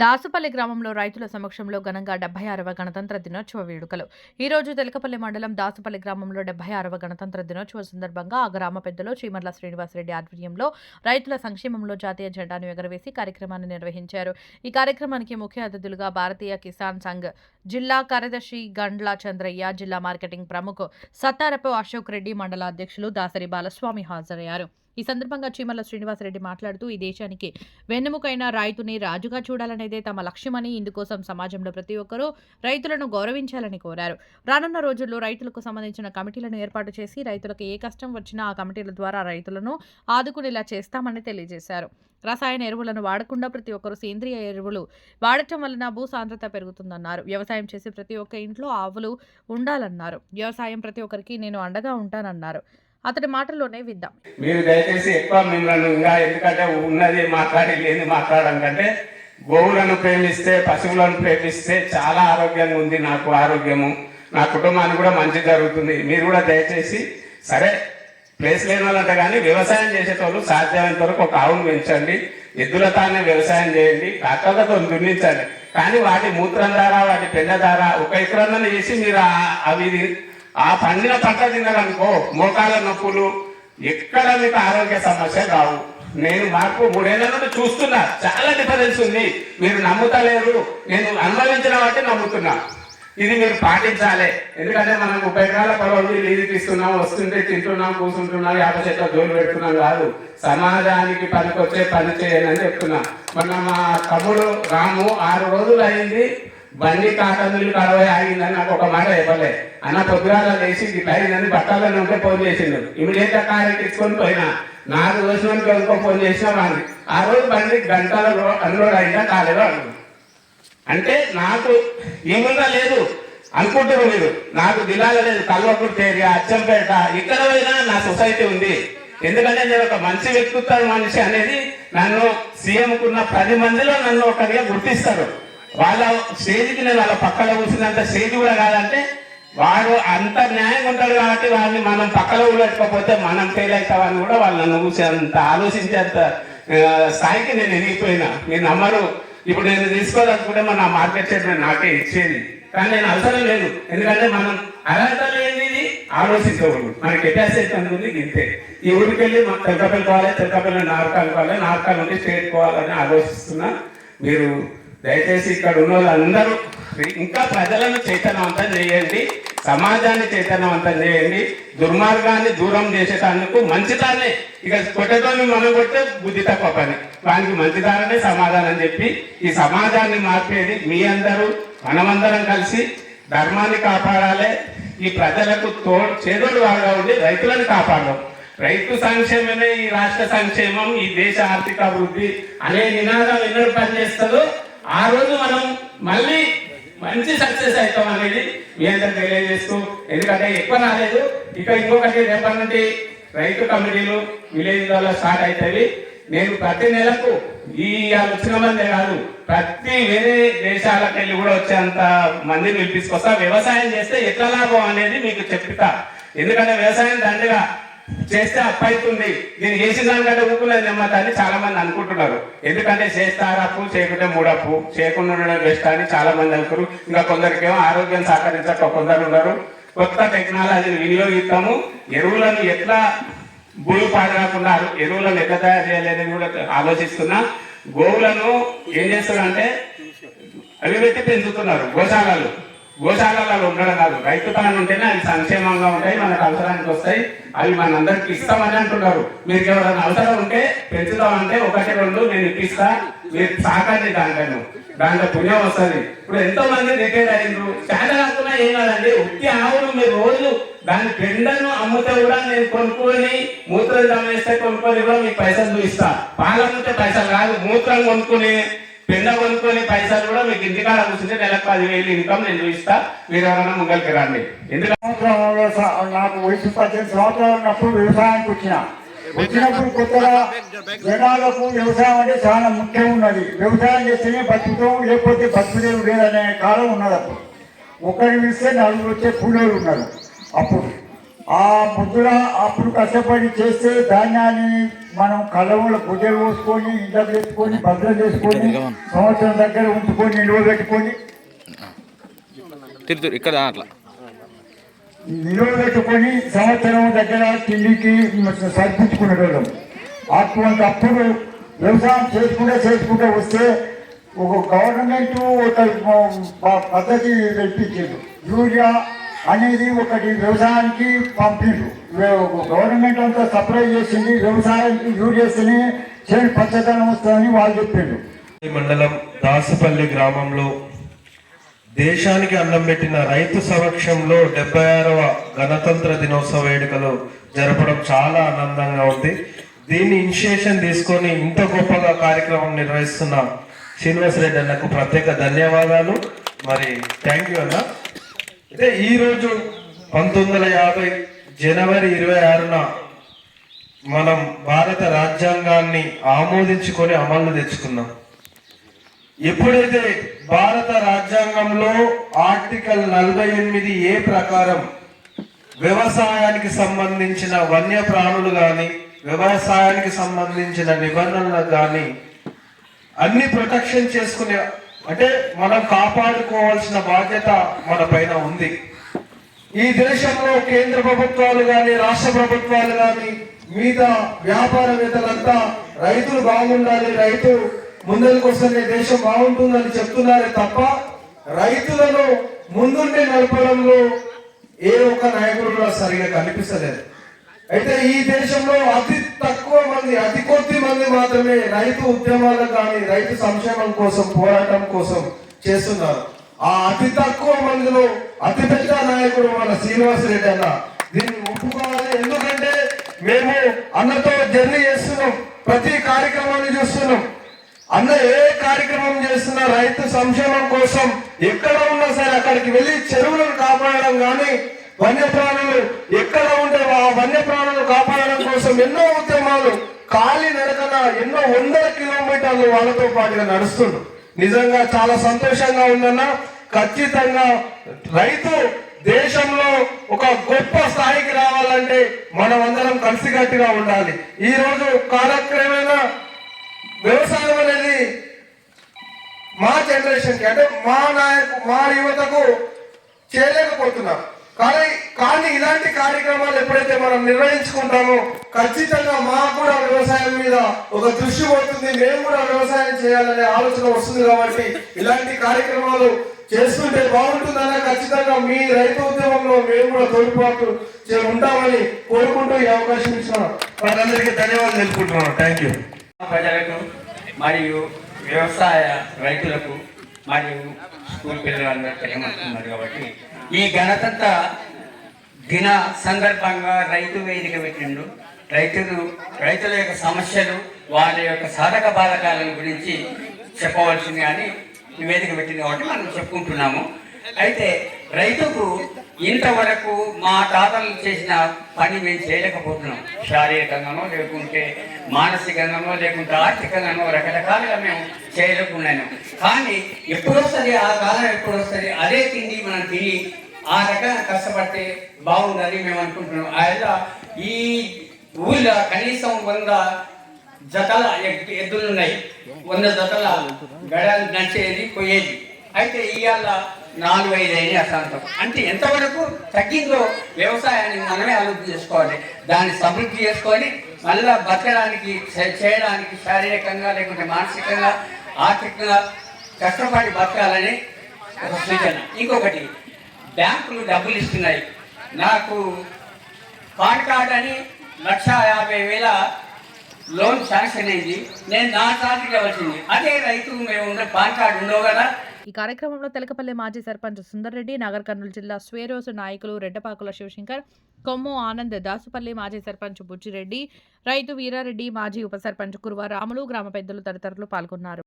దాసుపల్లి గ్రామంలో రైతుల సమక్షంలో ఘనంగా 76వ గణతంత్ర దినోత్సవ వేడుకలు. ఈ రోజు తెలకపల్లి మండలం దాసుపల్లి గ్రామంలో 76వ గణతంత్ర దినోత్సవ సందర్భంగా ఆ గ్రామ పెద్దలు చీమర్ల శ్రీనివాసరెడ్డి ఆధ్వర్యంలో రైతుల సంక్షేమంలో జాతీయ జెండాను ఎగరవేసి కార్యక్రమాన్ని నిర్వహించారు. ఈ కార్యక్రమానికి ముఖ్య అతిథులుగా భారతీయ కిసాన్ సంఘ్ జిల్లా కార్యదర్శి గండ్ల చంద్రయ్య, జిల్లా మార్కెటింగ్ ప్రముఖ్ సత్తారపు అశోక్ రెడ్డి, మండల అధ్యక్షులు దాసరి బాలస్వామి హాజరయ్యారు. ఈ సందర్భంగా చీమర్ల శ్రీనివాసరెడ్డి మాట్లాడుతూ ఈ దేశానికి వెన్నెముకైన రైతుని రాజుగా చూడాలనేదే తమ లక్ష్యమని, ఇందుకోసం సమాజంలో ప్రతి ఒక్కరూ రైతులను గౌరవించాలని కోరారు. రానున్న రోజుల్లో రైతులకు సంబంధించిన కమిటీలను ఏర్పాటు చేసి రైతులకు ఏ కష్టం వచ్చినా ఆ కమిటీల ద్వారా రైతులను ఆదుకునేలా చేస్తామని తెలియజేశారు. రసాయన ఎరువులను వాడకుండా ప్రతి ఒక్కరూ సేంద్రియ ఎరువులు వాడటం వలన భూ సాంద్రత పెరుగుతుందన్నారు. వ్యవసాయం చేసి ప్రతి ఒక్క ఇంట్లో ఆవులు ఉండాలన్నారు. వ్యవసాయం ప్రతి ఒక్కరికి నేను అండగా ఉంటానన్నారు. అతడి మాటల్లోనే విద్దాం. మీరు దయచేసి ఎక్కువ మిమ్మల్ని ఇంకా ఎందుకంటే ఉన్నది మాట్లాడి లేని మాట్లాడడం కంటే గోవులను ప్రేమిస్తే, పశువులను ప్రేమిస్తే చాలా ఆరోగ్యంగా ఉంది. నాకు ఆరోగ్యము, నా కుటుంబానికి కూడా మంచి జరుగుతుంది. మీరు కూడా దయచేసి సరే ప్లేస్ లేని వాళ్ళంటే కానీ వ్యవసాయం చేసేటోళ్ళు సాధ్యమైనంత వరకు ఒక ఆవును పెంచండి, ఎద్దులతోనే వ్యవసాయం చేయండి, ట్రాక్టర్లతో దున్నించండి. కానీ వాటి మూత్రం ద్వారా, వాటి పెండ ద్వారా ఒక ఎకరాన్ని చేసి మీరు అవి ఆ పండిన పంట తిన్నారనుకో మోకాల నొప్పులు ఎక్కడ మీకు ఆరోగ్య సమస్య రావు. నేను మార్పు 3 ఏళ్ల నుండి చూస్తున్నా, చాలా డిఫరెన్స్ ఉంది. మీరు నమ్ముతలేరు, నేను అనుభవించిన వాటి నమ్ముతున్నా. ఇది మీరు పాటించాలి. ఎందుకంటే మనం 30 ఎకరాల పొలం లీజుకి ఇస్తున్నాం, వస్తుంటే తింటున్నాం, కూర్చుంటున్నాం, 50 చెట్ల జోలు పెడుతున్నాం కాదు. సమాజానికి పనికొచ్చే పని చేయాలని చెప్తున్నా. మొన్న మా తమ్ముడు రాము 6 రోజులు అయింది బండి కాటన్నులు కడవై ఆగిందని నాకు ఒక మాట చెప్పలే. అన్న పొద్దుగాల లేచి ఇట్లా అయిందని బట్టాలని ఉంటే ఫోన్ చేసిండు. ఇమీడియట్ గా కారు ఎక్కించుకొని పోయినా. నాకు రోజుకి ఇంకో ఫోన్ చేసినా వాడిని. ఆ రోజు బండి గంటలలో అన్లోడ్ అయిందా కాలేదో అన్నాడు. అంటే నాకు ఏముందా లేదు అనుకుంటారు మీరు. నాకు దిలాల లేదు. కల్వకుర్తి ఏరియా, అచ్చంపేట, ఇక్కడ పోయినా నా సొసైటీ ఉంది. ఎందుకంటే నేను ఒక మంచి వ్యక్తిత్వ మనిషి అనేది నన్ను సీఎంకున్న 10 మందిలో నన్ను ఒకరిగా గుర్తిస్తారు. వాళ్ళ స్టేజ్కి నేను వాళ్ళ పక్కన కూర్చున్నంత స్టేజ్ కూడా కాదంటే వాడు అంత న్యాయంగా ఉంటాడు కాబట్టి వాళ్ళని మనం పక్కన కూడకపోతే మనం ఫెయిల్ అవుతామని కూడా వాళ్ళు నన్ను కూర్చి అంత ఆలోచించేంత స్థాయికి నేను ఎదిగిపోయినా. మీరు నమ్మరు. ఇప్పుడు నేను తీసుకోవాలనుకుంటే మన మార్కెట్ షేర్ నాకే ఇచ్చేది, కానీ నేను అవసరం లేదు. ఎందుకంటే మనం అర్హత లేనిది ఆలోచించకూడదు. మనకి కెపాసిటీ అనుకుంది ఇంతే. ఈ ఊరికి వెళ్ళి మనం తెలకపల్లి పోవాలి, తెలకపల్లి నార్కాలు పోవాలి, నార్కాల నుండి స్టేట్ పోవాలని ఆలోచిస్తున్నా. మీరు దయచేసి ఇక్కడ ఉన్న వాళ్ళందరూ ఇంకా ప్రజలను చైతన్యవంతం చేయండి, సమాజాన్ని చైతన్యవంతం చేయండి. దుర్మార్గాన్ని దూరం చేసేటందుకు మంచిదాన్నే, ఇక కొట్టేటోని మనం కొట్టే బుద్ధి తక్కువ పని, వానికి మంచిదారనే సమాధానం చెప్పి ఈ సమాజాన్ని మార్పేది మీ అందరూ, మనమందరం కలిసి ధర్మాన్ని కాపాడాలి. ఈ ప్రజలకు చేదోడు వాడుగా ఉండి రైతులను కాపాడడం. రైతు సంక్షేమమే ఈ రాష్ట్ర సంక్షేమం, ఈ దేశ ఆర్థిక అభివృద్ధి అనే నినాదం ఎన్నడూ పనిచేస్తుందో ఆ రోజు మనం మళ్ళీ మంచి సక్సెస్ అవుతాం అనేది మీ అందరూ తెలియజేస్తూ, ఎందుకంటే ఎక్కువ రాలేదు. ఇక ఇంకొకటి రేపటి నుండి రైతు కమిటీలు విలేజ్ లో స్టార్ట్ అవుతాయి. నేను ప్రతి నెలకు ఈ వచ్చిన మందే కాదు, ప్రతి వేరే దేశాలకు వెళ్ళి కూడా వచ్చేంత మందిని పిలిపించుకొస్తా. వ్యవసాయం చేస్తే ఎట్లా లాభం అనేది మీకు చెప్తా. ఎందుకంటే వ్యవసాయం దండగా చేస్తే అప్పు అవుతుంది, నేను చేసిన దానికంటే ఊపులేదు నెమ్మదని చాలా మంది అనుకుంటున్నారు. ఎందుకంటే చేస్తారు అప్పు, చేయకుంటే 3 అప్పు, చేయకుండా ఉండడం బెస్ట్ అని చాలా మంది అనుకున్నారు. ఇంకా కొందరికేమో ఆరోగ్యం సహకరించక కొందరు ఉన్నారు. కొత్త టెక్నాలజీని వినియోగిస్తాము. ఎరువులను ఎట్లా భూమి పాడకుండా ఎరువులను ఎట్లా తయారు చేయాలని కూడా ఆలోచిస్తున్నా. గోవులను ఏం చేస్తున్నారంటే అవి పెట్టి పెంచుతున్నారు. గోశాలలో ఉండడం కాదు, రైతుతనం ఉంటేనే అవి సంక్షేమంగా ఉంటాయి, మనకు అవసరానికి వస్తాయి, అవి మనందరికి ఇస్తామని అంటున్నారు. మీకు ఎవరైనా అవసరం ఉంటే పెంచుతామంటే 1, 2 నేను ఇప్పిస్తా, మీరు సాకండి. దాంట్లో పుణ్యం వస్తుంది. ఇప్పుడు ఎంతో మంది రిటైర్ అయ్యిండ్రు, చాలా కాకుండా ఏం కాదండి. ఉత్తి ఆవులు మీరు రోజు దాని పెండను అమ్ముతే కూడా నేను కొనుక్కొని, మూత్రం జమేస్తే కొనుక్కొని కూడా మీకు పైసలు చూపిస్తా. పాలు అమ్మితే పైసలు కాదు, మూత్రం కొనుక్కుని పెండ కొనుక్కొని పైసలు కూడా మీకు ఇంటికాడ కూర్చుంటే నెలకు 10,000 ఇన్కమ్ నేను చూపిస్తా. మీరు ఎవరైనా ముంగలికి రండి. ఎందుకంటే నాకు వయసు 18 సంవత్సరాలు ఉన్నప్పుడు వ్యవసాయానికి వచ్చినప్పుడు కొత్తగా జనాలకు వ్యవసాయం అంటే చాలా ముఖ్యం ఉన్నది. వ్యవసాయం చేస్తేనే బతుకుతాం, లేకపోతే బతుకుదేవు లేదనే కాలం ఉన్నది. అప్పుడు ఒకరిని ఇస్తే 4 వచ్చే కూలీలు ఉన్నారు. అప్పుడు ఆ ముద్దుల అప్పుడు కష్టపడి చేస్తే ధాన్యాన్ని మనం కలవుల గుడ్డలు పోసుకొని ఇంట్లో వేసుకొని భద్రం చేసుకొని సంవత్సరం దగ్గర ఉంచుకొని నిల్వ పెట్టుకొని ఇక్కడ అట్లా నిల్వ పెట్టుకొని సంవత్సరం దగ్గర తిండికి సరిపించుకునేటోళ్ళం. అటువంటి అప్పుడు వ్యవసాయం చేసుకుంటూ వస్తే ఒక గవర్నమెంట్ ఒక పద్ధతి కల్పించారు. యూరియా అనేది ఒకటి వ్యవసాయానికి పంపిండ్రు. గవర్నమెంట్ అంతా సప్లై చేసింది వ్యవసాయానికి యూరియాని చేను పచ్చదనం వస్తుందని వాళ్ళు చెప్పిండ్రు. మండలం దాసపల్లి గ్రామంలో దేశానికి అన్నం పెట్టిన రైతు సమక్షంలో 76వ గణతంత్ర దినోత్సవ వేడుకలు జరపడం చాలా ఆనందంగా ఉంది. దీన్ని ఇనిషియేషన్ తీసుకొని ఇంత గొప్పగా కార్యక్రమం నిర్వహిస్తున్న శ్రీనివాసరెడ్డి అన్నకు ప్రత్యేక ధన్యవాదాలు. మరి థ్యాంక్ యూ అన్న. అయితే ఈరోజు 1950 జనవరి 26న మనం భారత రాజ్యాంగాన్ని ఆమోదించుకొని అమలు తెచ్చుకున్నాం. ఎప్పుడైతే భారత రాజ్యాంగంలో ఆర్టికల్ 48A ప్రకారం వ్యవసాయానికి సంబంధించిన వన్య ప్రాణులు కానీ వ్యవసాయానికి సంబంధించిన నిబంధనలకు కానీ అన్ని ప్రొటెక్షన్ చేసుకునే అంటే మనం కాపాడుకోవాల్సిన బాధ్యత మన పైన ఉంది. ఈ దేశంలో కేంద్ర ప్రభుత్వాలు కానీ రాష్ట్ర ప్రభుత్వాలు కానీ మిగతా వ్యాపారవేత్తలంతా రైతులు బాగుండాలి, రైతు ముందరికి వస్తేనే దేశం బాగుంటుందని చెప్తున్నారే తప్ప రైతులను ముందుండి నడపడంలో ఏ ఒక్క నాయకుడు కూడా సరిగా కనిపిస్తలేదు. అయితే ఈ దేశంలో అతి తక్కువ మంది, అతి కొద్ది మంది మాత్రమే రైతు ఉద్యమాలకు కానీ రైతు సంక్షేమం కోసం పోరాటం కోసం చేస్తున్నారు. ఆ అతి తక్కువ మందిలో అతి పెద్ద నాయకుడు మన శ్రీనివాసరెడ్డి అన్న. దీన్ని ఒప్పుకోవాలి. ఎందుకంటే మేము అన్నతో జర్నీ చేస్తున్నాం, ప్రతి కార్యక్రమాన్ని చూస్తున్నాం. అన్న ఏ కార్యక్రమం చేస్తున్నా రైతు సంక్షేమం కోసం ఎక్కడ ఉన్నా సరే అక్కడికి వెళ్ళి చెరువులను కాపాడడం కానీ వన్యప్రాణులు ఎక్కడ ఉంటే ఆ వన్యప్రాణులు కాపాడడం కోసం ఎన్నో ఉద్యమాలు ఖాళీ నడకన ఎన్నో 100 కిలోమీటర్లు వాళ్ళతో పాటుగా నడుస్తుండ్రు. నిజంగా చాలా సంతోషంగా ఉందన్న. ఖచ్చితంగా రైతు దేశంలో ఒక గొప్ప స్థాయికి రావాలంటే మనం అందరం కలిసికట్టుగా ఉండాలి. ఈ రోజు కాలక్రమేణా వ్యవసాయం అనేది మా జనరేషన్కి అంటే మా యువతకు చేయలేకపోతున్నాం. కానీ ఇలాంటి కార్యక్రమాలు ఎప్పుడైతే మనం నిర్వహించుకుంటామో ఖచ్చితంగా మాకు కూడా వ్యవసాయం మీద ఒక దృష్టి పోతుంది, మేము కూడా వ్యవసాయం చేయాలనే ఆలోచన వస్తుంది. కాబట్టి ఇలాంటి కార్యక్రమాలు చేస్తుంటే బాగుంటుందన్న ఖచ్చితంగా మీ రైతు ఉద్యమంలో మేము కూడా తోడ్పాటు ఉంటామని కోరుకుంటూ ఈ అవకాశం ఇచ్చిన వారందరికీ ధన్యవాదాలు తెలుపుకుంటున్నాను. Thank you. ప్రజలకు మరియు వ్యవసాయ రైతులకు మరియు స్కూల్ పిల్లలందరూ తెలియమంటున్నారు. కాబట్టి ఈ గణతంత్ర దిన సందర్భంగా రైతు వేదిక పెట్టిండు. రైతుల యొక్క సమస్యలు, వాళ్ళ యొక్క సాధక బాధకాల గురించి చెప్పవలసింది కానీ వేదిక పెట్టింది కాబట్టి మనం చెప్పుకుంటున్నాము. అయితే రైతుకు ఇంతవరకు మా తాతలు చేసిన పని మేము చేయలేకపోతున్నాం. శారీరకంగానో లేకుంటే మానసికంగానో లేకుంటే ఆర్థికంగానో రకరకాలుగా మేము చేయలేకున్నాను. కానీ ఎప్పుడు వస్తుంది ఆ కాలం, ఎప్పుడు వస్తుంది అదే తిండి మనం తిని ఆ రకంగా కష్టపడితే బాగుందని మేము అనుకుంటున్నాం. అలా ఈ ఊళ్ళో కనీసం 100 జతల ఎద్దులు ఉన్నాయి, 100 జతల గడాలు నడిచేది పోయేది. అయితే ఇవాళ 4-5 అయినాయి అశాంతం. అంటే ఎంతవరకు తగ్గిందో వ్యవసాయాన్ని మనమే అభివృద్ధి చేసుకోవాలి. దాన్ని సమృద్ధి చేసుకొని మళ్ళా బతకడానికి చేయడానికి శారీరకంగా లేకుంటే మానసికంగా ఆర్థికంగా కష్టపడి బతకాలని ఒక సూచన. ఇంకొకటి, బ్యాంకులు డబ్బులు ఇస్తున్నాయి. నాకు పాన్ కార్డ్ అని 1,50,000 లోన్ శాంక్షన్ అయింది. నేను నా సార్కి వచ్చింది. అదే రైతు మేము పాన్ కార్డు ఉండవు కదా. ఈ కార్యక్రమంలో తెలకపల్లి మాజీ సర్పంచ్ సుందర్ రెడ్డి, నాగర్ కర్నూలు జిల్లా స్వేరోసు నాయకులు రెడ్డపాకుల శివశంకర్, కొమ్ము ఆనంద్, దాసుపల్లి మాజీ సర్పంచ్ బుచ్చిరెడ్డి, రైతు వీరారెడ్డి, మాజీ ఉప సర్పంచ్ కురువ రాములు, గ్రామ పెద్దలు తదితరులు పాల్గొన్నారు.